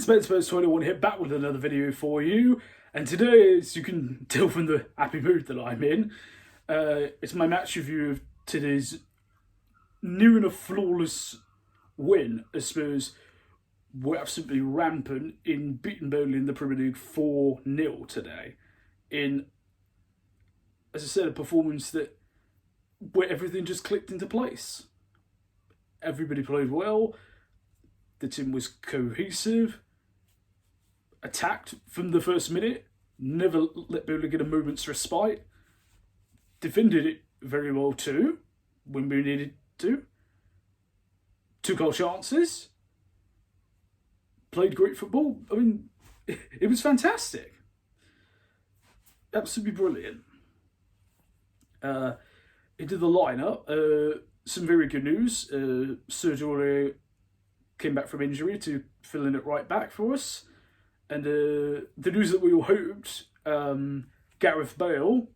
It's Spurs 21 here, back with another video for you. And today, as you can tell from the happy mood that I'm in, it's my match review of today's near enough flawless win as Spurs were absolutely rampant in beating Burnley in the Premier League 4-0 today. In, as I said, a performance where everything just clicked into place. Everybody played well. The team was cohesive, attacked from the first minute, never let Burnley get a moment's respite, defended it very well too, when we needed to, took our chances, played great football. I mean, it was fantastic. Absolutely brilliant. Into the lineup, some very good news. Sergio came back from injury to fill in at right back for us. And the news that we all hoped, Gareth Bale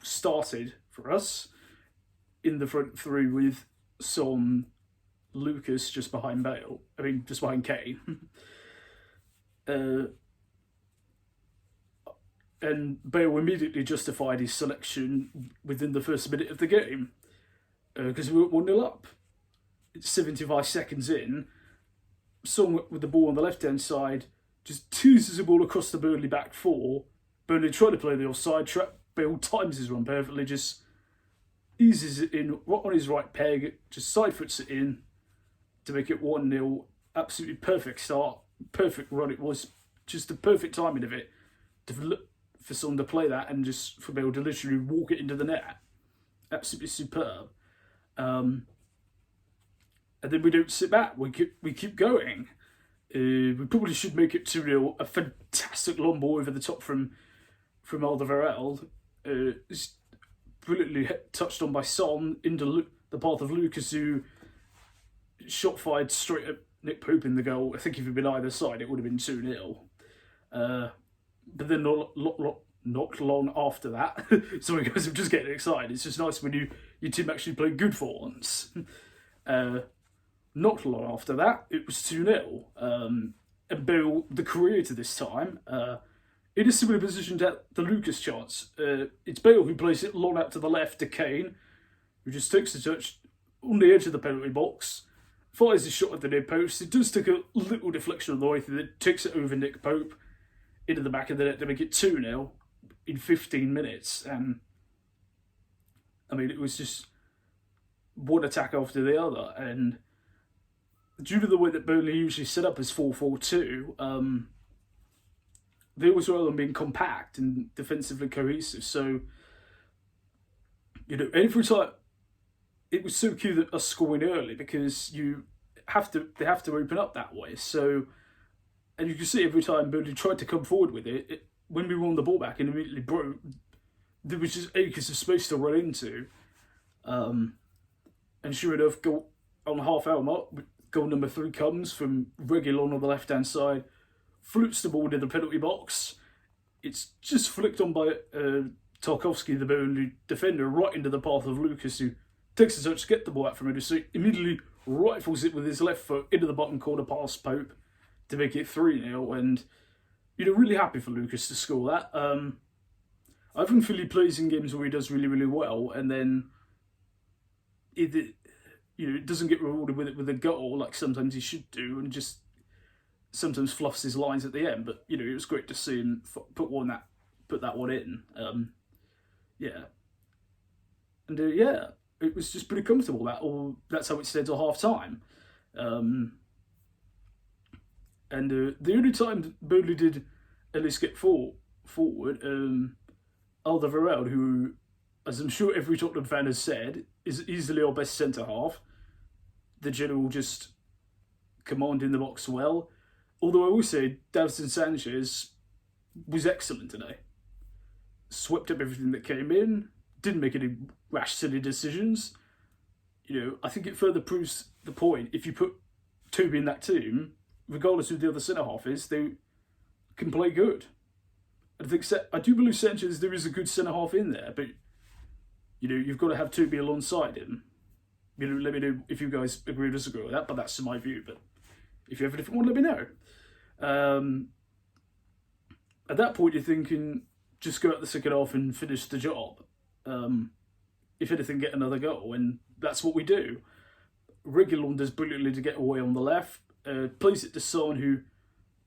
started for us in the front three with Son, Lucas just behind Bale. I mean, just behind Kane. And Bale immediately justified his selection within the first minute of the game. Because we were 1-0 up. 75 seconds in, Son with the ball on the left-hand side just teases the ball across the Burnley back four. Burnley try to play the offside trap. Bale times his run perfectly, just eases it in right on his right peg, just side foots it in to make it 1-0. Absolutely perfect start, perfect run. It was just the perfect timing of it for Son to play that and just for Bale to literally walk it into the net. Absolutely superb. And then we don't sit back. We keep going. We probably should make it 2-0. A fantastic long ball over the top from Alderweireld. It's brilliantly touched on by Son into the path of Lucas, who shot fired straight at Nick Pope in the goal. I think if it had been either side, it would have been 2-0. But then not long after that, sorry guys, I'm just getting excited. It's just nice when your team actually play good for once. Not long after that, it was 2-0. And Bale, the creator this time, in a similar position to the Lucas chance. It's Bale who plays it long out to the left to Kane, who just takes the touch on the edge of the penalty box, fires his shot at the near post. It does take a little deflection on the way through, it takes it over Nick Pope into the back of the net to make it 2-0 in 15 minutes. And I mean, it was just one attack after the other. And due to the way that Burnley usually set up as 4-4-2, they always rely on being compact and defensively cohesive. So, every time it was so key that us scoring early, because they have to open up that way. So, and you can see every time Burnley tried to come forward with it, when we won the ball back and immediately broke, there was just acres of space to run into. And sure enough, goal on the half-hour mark, goal number 3 comes from Reguilon on the left-hand side, flutes the ball into the penalty box. It's just flicked on by Tarkowski, the Burnley defender, right into the path of Lucas, who takes a touch to get the ball out from him. So immediately rifles it with his left foot into the bottom corner past Pope to make it 3-0. And really happy for Lucas to score that. I often feel he plays in games where he does really, really well, and then it doesn't get rewarded with a goal like sometimes he should do, and just sometimes fluffs his lines at the end. But it was great to see him put that one in. It was just pretty comfortable. That's how it stayed till half time. And the only time Burnley did at least get forward, Alderweireld, who, as I'm sure every Tottenham fan has said, is easily our best centre-half. The general just commanding the box well. Although I will say, Davinson Sanchez was excellent today. Swept up everything that came in, didn't make any rash, silly decisions. I think it further proves the point. If you put Toby in that team, regardless of who the other centre-half is, they can play good. I do believe Sanchez, there is a good centre-half in there, but you've got to have Toby alongside him. Let me know if you guys agree or disagree with that, but that's my view. But If you have a different one, let me know. At that point, you're thinking, just go out the second half and finish the job. If anything, get another goal, and that's what we do. Reguilón does brilliantly to get away on the left, plays it to Son, who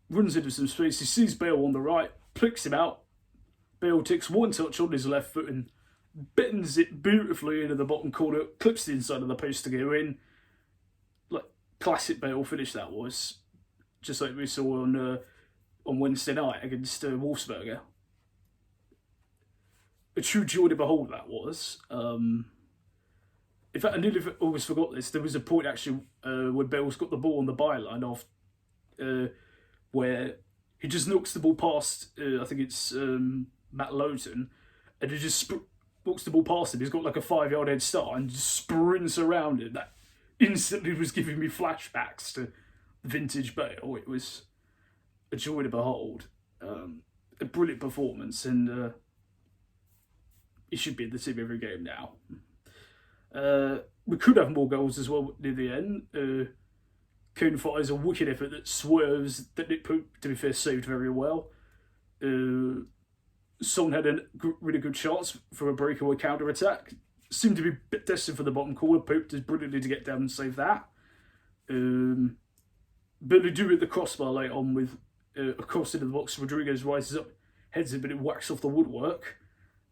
runs into some space. He sees Bale on the right, flicks him out. Bale takes one touch on his left foot and bends it beautifully into the bottom corner, clips the inside of the post to go in. Like classic Bale finish that was, just like we saw on Wednesday night against Wolfsberger. A true joy to behold that was. In fact, I nearly always forgot this. There was a point actually when Bale's got the ball on the byline off, where he just knocks the ball past, I think it's Matt Lowton, and he just knocks the ball past him. He's got like a 5-yard head start and just sprints around it. That instantly was giving me flashbacks to vintage Bale. It was a joy to behold. A brilliant performance, and he should be in the team every game now. We could have more goals as well near the end. Kane fires a wicked effort that swerves, that Nick Pope, to be fair, saved very well. Son had a really good chance for a breakaway counter-attack. Seemed to be a bit destined for the bottom corner. Pope does brilliantly to get down and save that. Burnley do hit the crossbar late on with a cross into the box. Rodriguez rises up, heads it, but it whacks off the woodwork.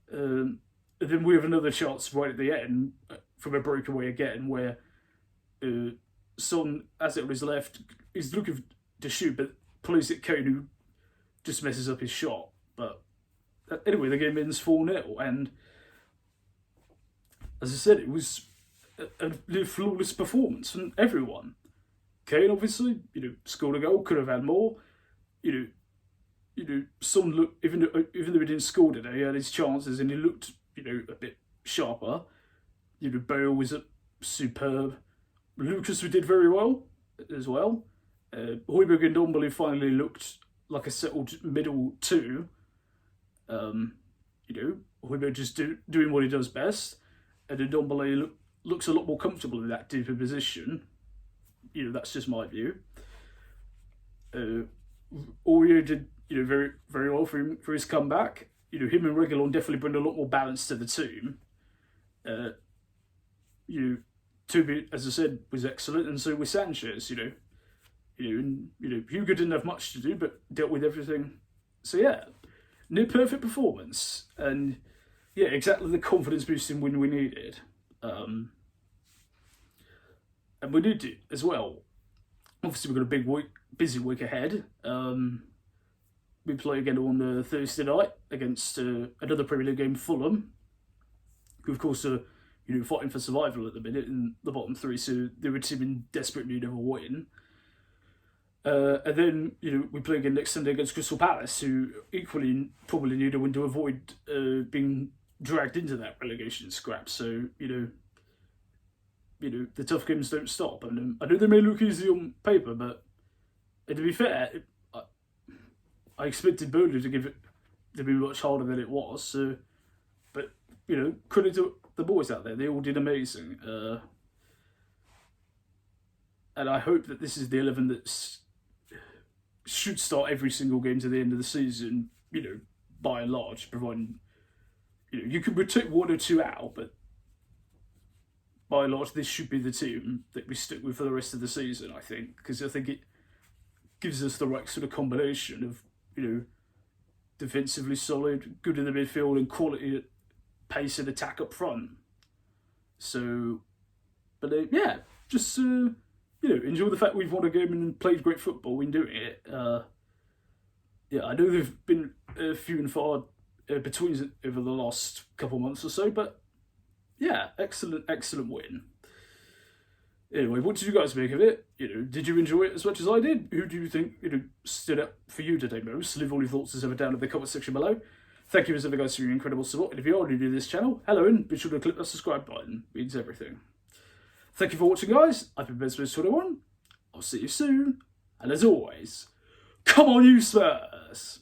And then we have another chance right at the end from a breakaway again, where Son, as it on his left, is looking to shoot, but plays it Kane, who just messes up his shot. But anyway, the game ends 4-0, and as I said, it was a flawless performance from everyone. Kane, obviously, scored a goal, could have had more. Son looked, even though he didn't score today, he had his chances, and he looked, a bit sharper. Bale was superb. Lucas did very well as well. Højbjerg and Ndombele finally looked like a settled middle two. Højbjerg just doing what he does best, and Ndombele looks a lot more comfortable in that deeper position. That's just my view. Aurier did very very well for his comeback. Him and Reguilón definitely bring a lot more balance to the team. Toby, as I said, was excellent, and so was Sanchez. Hugo didn't have much to do, but dealt with everything. So yeah, near perfect performance, and yeah, exactly the confidence boosting win we needed. And we did it as well. Obviously, we've got a big busy week ahead. We play again on Thursday night against another Premier League game, Fulham, who of course are fighting for survival at the minute in the bottom three, so they were a team in desperate need of a win. And then we play again next Sunday against Crystal Palace, who equally probably need a win to avoid being dragged into that relegation scrap. So the tough games don't stop, and I know they may look easy on paper, but to be fair, I expected Burnley to be much harder than it was. So, but credit to the boys out there; they all did amazing. And I hope that this is the 11 that should start every single game to the end of the season. By and large, providing you can take one or two out, but by and large, this should be the team that we stick with for the rest of the season. I think, because I think it gives us the right sort of combination of defensively solid, good in the midfield, and quality pace and attack up front. So, but yeah, just enjoy the fact we've won a game and played great football in doing it. Yeah, I know there've been few and far between over the last couple of months or so, but yeah, excellent win. Anyway, what did you guys make of it? Did you enjoy it as much as I did? Who do you think stood up for you today most? Leave all your thoughts as ever down in the comment section below. Thank you as ever, guys, for your incredible support. And if you are new to this channel, hello, and be sure to click that subscribe button. It means everything. Thank you for watching, guys. I've been BenSpurs21. I'll see you soon. And as always, come on, you Spurs!